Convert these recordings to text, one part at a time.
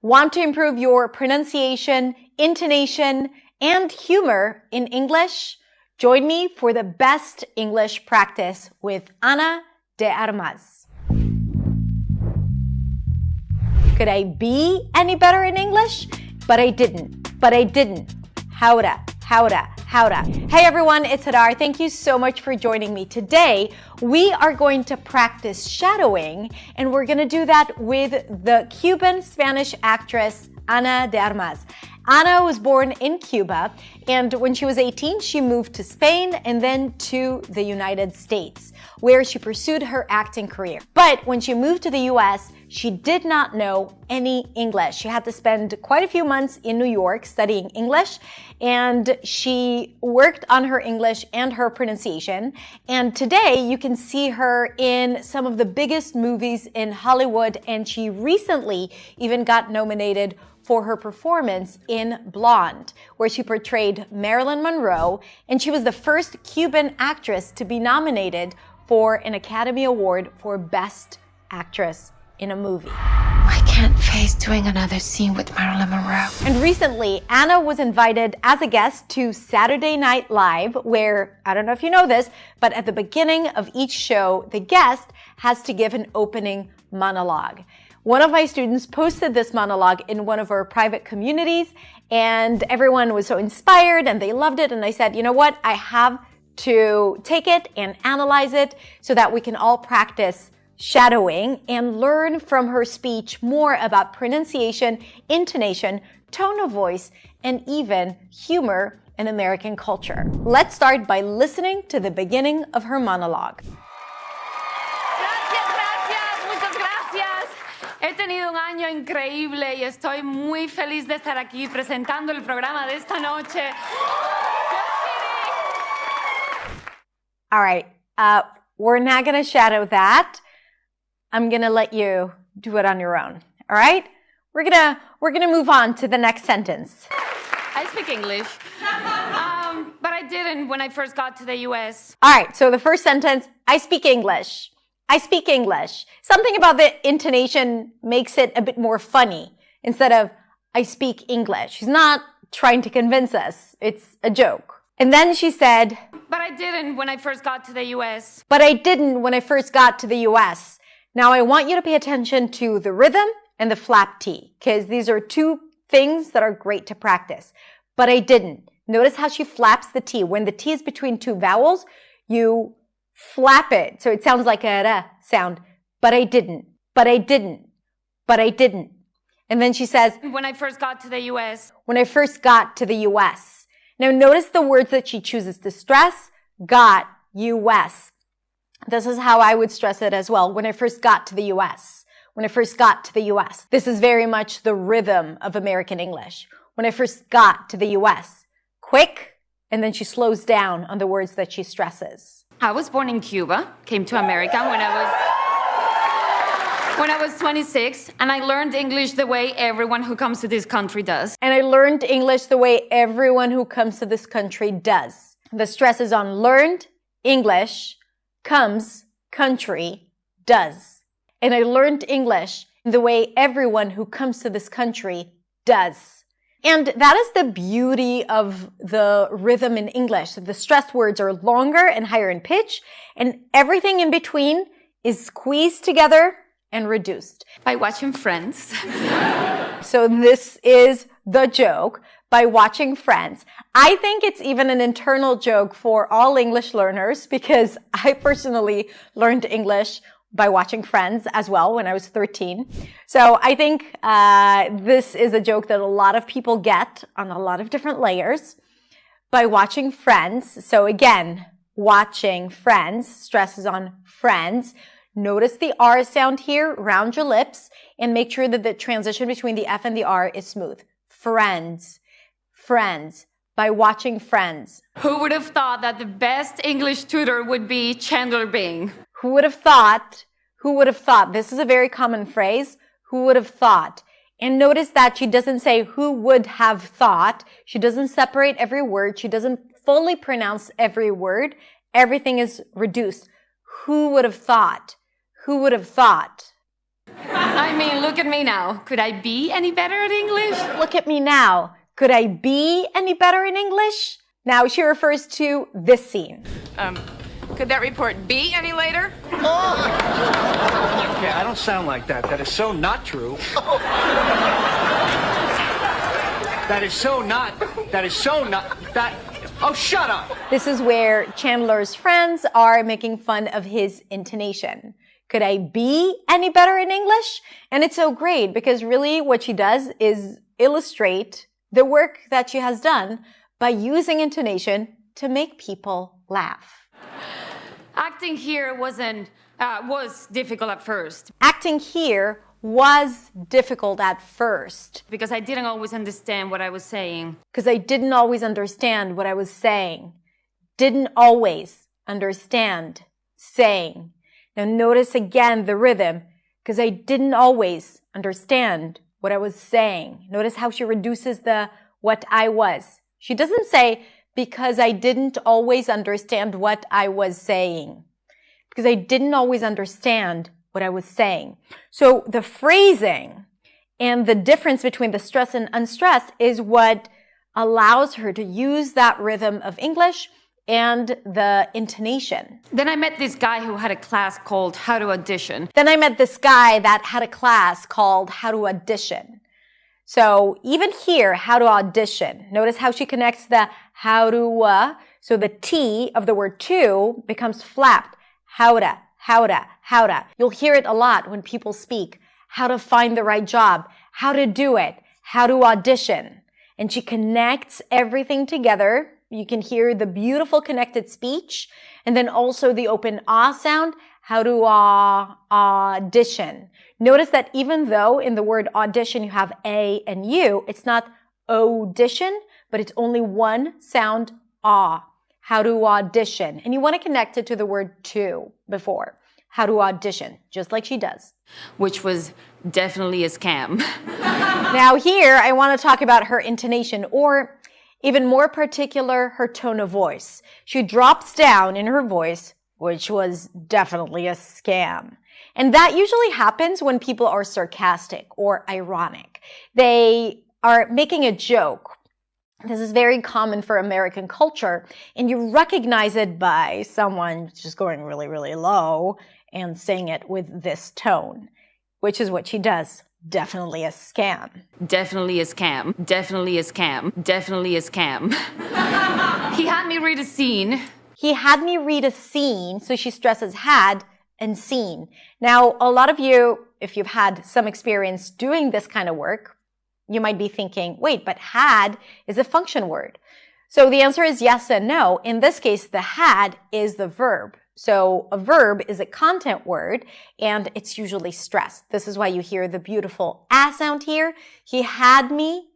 Want to improve your pronunciation, intonation, and humor in English? Join me for the best English practice with Ana de Armas. Could I be any better in English? But I didn't. Howda. Hey everyone, it's Hadar. Thank you so much for joining me. Today, we are going to practice shadowing, and we're going to do that with the Cuban Spanish actress Ana de Armas. Ana was born in Cuba, and when she was 18, she moved to Spain and then to the United States, where she pursued her acting career. But when she moved to the US, she did not know any English. She had to spend quite a few months in New York studying English, and she worked on her English and her pronunciation. And today, you can see her in some of the biggest movies in Hollywood, and she recently even got nominated for her performance in Blonde, where she portrayed Marilyn Monroe, and she was the first Cuban actress to be nominated for an Academy Award for Best Actress in a movie. I can't face doing another scene with Marilyn Monroe. And recently, Ana was invited as a guest to Saturday Night Live, where, I don't know if you know this, but at the beginning of each show, the guest has to give an opening monologue. One of my students posted this monologue in one of our private communities, and everyone was so inspired and they loved it. And I said, you know what? I have to take it and analyze it so that we can all practice shadowing and learn from her speech more about pronunciation, intonation, tone of voice, and even humor in American culture. Let's start by listening to the beginning of her monologue. He tenido un año increíble y estoy muy feliz de estar aquí presentando el programa de esta noche. All right, we're not going to shadow that. I'm going to let you do it on your own. All right? We're going to move on to the next sentence. I speak English, but I didn't when I first got to the US. All right, so the first sentence, I speak English. I speak English. Something about the intonation makes it a bit more funny instead of I speak English. She's not trying to convince us. It's a joke. And then she said, but I didn't when I first got to the US. But I didn't when I first got to the US. Now I want you to pay attention to the rhythm and the flap T, because these are two things that are great to practice. But I didn't. Notice how she flaps the T. When the T is between two vowels, you flap it. So it sounds like a ra sound. But I didn't. And then she says, when I first got to the US. When I first got to the US. Now notice the words that she chooses to stress. Got, US. This is how I would stress it as well. When I first got to the US. When I first got to the US. This is very much the rhythm of American English. When I first got to the US. Quick, and then she slows down on the words that she stresses. I was born in Cuba, came to America when I was 26, and I learned English the way everyone who comes to this country does. And I learned English the way everyone who comes to this country does. The stress is on learned, English, comes, country, does. And I learned English the way everyone who comes to this country does. And that is the beauty of the rhythm in English. The stressed words are longer and higher in pitch, and everything in between is squeezed together and reduced. By watching Friends. So this is the joke, by watching Friends. I think it's even an internal joke for all English learners, because I personally learned English by watching Friends as well when I was 13. So I think this is a joke that a lot of people get on a lot of different layers by watching Friends. So again, watching Friends, stresses on friends. Notice the R sound here, round your lips, and make sure that the transition between the F and the R is smooth. Friends, by watching Friends. Who would have thought that the best English tutor would be Chandler Bing? Who would have thought? Who would have thought? This is a very common phrase. Who would have thought? And notice that she doesn't say who would have thought. She doesn't separate every word. She doesn't fully pronounce every word. Everything is reduced. Who would have thought? Who would have thought? I mean, look at me now. Could I be any better at English? Look at me now. Could I be any better in English? Now she refers to this scene. Could that report be any later? Yeah, I don't sound like that. That is so not true. Oh, shut up! This is where Chandler's friends are making fun of his intonation. Could I be any better in English? And it's so great because really what she does is illustrate the work that she has done by using intonation to make people laugh. Acting here was difficult at first Acting here was difficult at first because I didn't always understand what I was saying. because I didn't always understand what I was saying. Didn't always understand saying. Now notice again the rhythm because I didn't always understand what I was saying. Notice how she reduces the what I was. She doesn't say because I didn't always understand what I was saying. Because I didn't always understand what I was saying. So the phrasing and the difference between the stress and unstressed is what allows her to use that rhythm of English and the intonation. Then I met this guy who had a class called How to Audition. Then I met this guy that had a class called How to Audition. So even here, how to audition. Notice how she connects the how to, so the T of the word to becomes flapped. How to. You'll hear it a lot when people speak. How to find the right job. How to do it. How to audition. And she connects everything together. You can hear the beautiful connected speech and then also the open ah sound. How to audition. Notice that even though in the word audition you have A and U, it's not audition, but it's only one sound ah. How to audition. And you want to connect it to the word to before. How to audition, just like she does. Which was definitely a scam. Now here, I want to talk about her intonation, or even more particular, her tone of voice. She drops down in her voice, which was definitely a scam. And that usually happens when people are sarcastic or ironic. They are making a joke. This is very common for American culture, and you recognize it by someone just going really, really low and saying it with this tone, which is what she does. Definitely a scam. Definitely a scam. Definitely a scam. Definitely a scam. He had me read a scene. He had me read a scene, so she stresses had and seen. Now, a lot of you, if you've had some experience doing this kind of work, you might be thinking, wait, but had is a function word. So the answer is yes and no. In this case, the had is the verb. So a verb is a content word and it's usually stressed. This is why you hear the beautiful ah sound here. He had me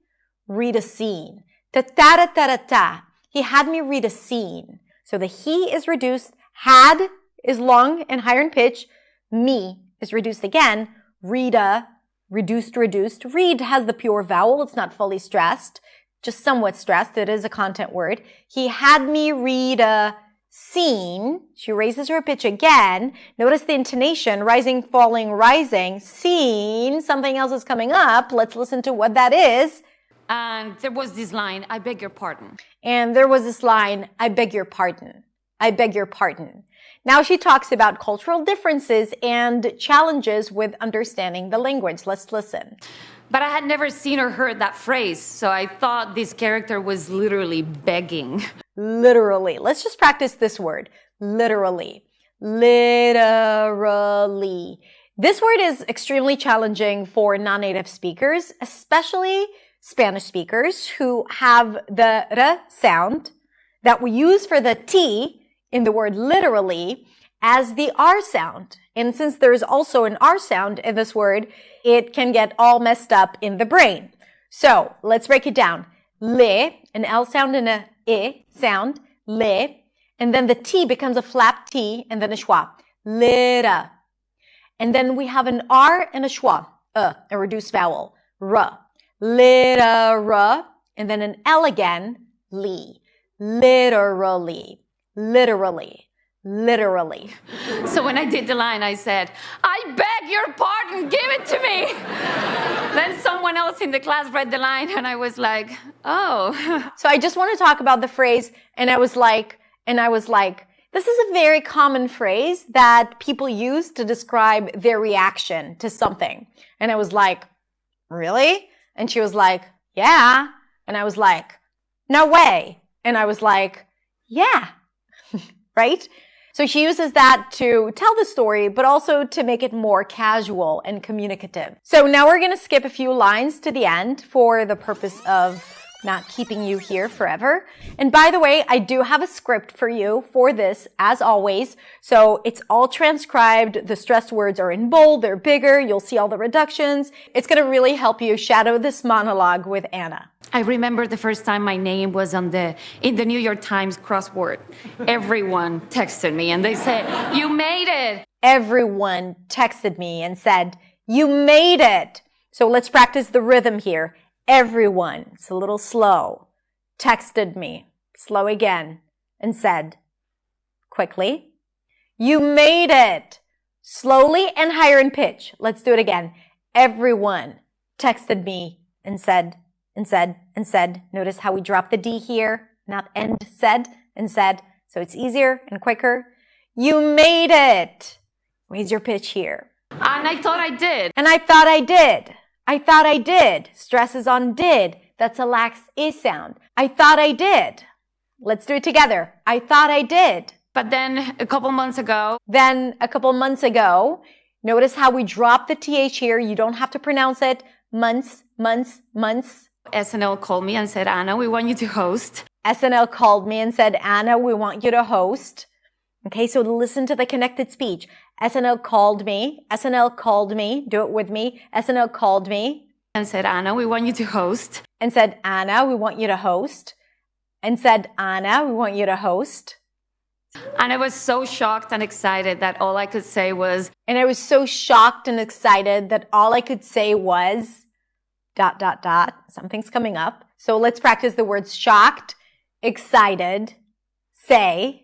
read a scene. Ta-ta-ta-ta-ta. He had me read a scene. So the he is reduced. Had is long and higher in pitch. Me is reduced again. Read a reduced. Read has the pure vowel. It's not fully stressed, just somewhat stressed. It is a content word. He had me read a scene. She raises her pitch again. Notice the intonation, rising, falling, rising. Scene, something else is coming up. Let's listen to what that is. And there was this line, I beg your pardon. And there was this line, I beg your pardon. I beg your pardon. Now she talks about cultural differences and challenges with understanding the language. Let's listen. But I had never seen or heard that phrase, so I thought this character was literally begging. Literally. Let's just practice this word. Literally. Literally. This word is extremely challenging for non-native speakers, especially Spanish speakers who have the r sound that we use for the T in the word literally as the R sound. And since there's also an R sound in this word, it can get all messed up in the brain. So let's break it down. Le, an L sound and a I sound, le, and then the T becomes a flap T and then a schwa. Lira. And then we have an R and a schwa, a reduced vowel, r. Litera, and then an L again, li. Literally. Literally. Literally. So when I did the line, I said, I beg your pardon, give it to me. Then someone else in the class read the line and I was like, oh. So I just want to talk about the phrase, and I was like, this is a very common phrase that people use to describe their reaction to something. And I was like, really? And she was like, yeah. And I was like, no way. And I was like, yeah. Right? So she uses that to tell the story, but also to make it more casual and communicative. So now we're going to skip a few lines to the end for the purpose of not keeping you here forever. And by the way, I do have a script for you for this, as always. So it's all transcribed. The stressed words are in bold. They're bigger. You'll see all the reductions. It's going to really help you shadow this monologue with Anna. I remember the first time my name was in the New York Times crossword. Everyone texted me and they said, you made it. Everyone texted me and said, you made it. So let's practice the rhythm here. Everyone, it's a little slow, texted me, slow again, and said, quickly, you made it. Slowly and higher in pitch. Let's do it again. Everyone texted me and said, notice how we drop the D here, not and said, and said. So it's easier and quicker. You made it. Raise your pitch here. And I thought I did. And I thought I did. I thought I did. Stress is on did. That's a lax I sound. I thought I did. Let's do it together. I thought I did. But then a couple months ago, notice how we drop the TH here. You don't have to pronounce it. Months. SNL called me and said, Anna, we want you to host. SNL called me and said, Anna, we want you to host. Okay, so listen to the connected speech. SNL called me. Do it with me. SNL called me. And said, Anna, we want you to host. And said, Anna, we want you to host. And said, Anna, we want you to host. And I was so shocked and excited that all I could say was, Something's coming up. So let's practice the words shocked, excited, say.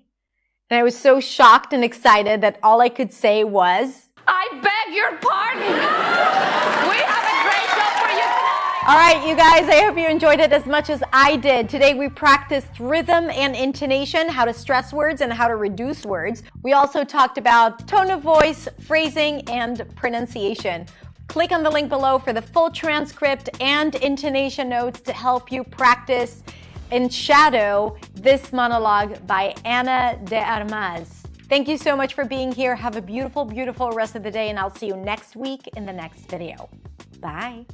And I was so shocked and excited that all I could say was, I beg your pardon. We have a great show for you tonight. All right, you guys, I hope you enjoyed it as much as I did. Today we practiced rhythm and intonation, how to stress words and how to reduce words. We also talked about tone of voice, phrasing, and pronunciation. Click on the link below for the full transcript and intonation notes to help you practice and shadow this monologue by Ana de Armas. Thank you so much for being here. Have a beautiful, beautiful rest of the day, and I'll see you next week in the next video. Bye.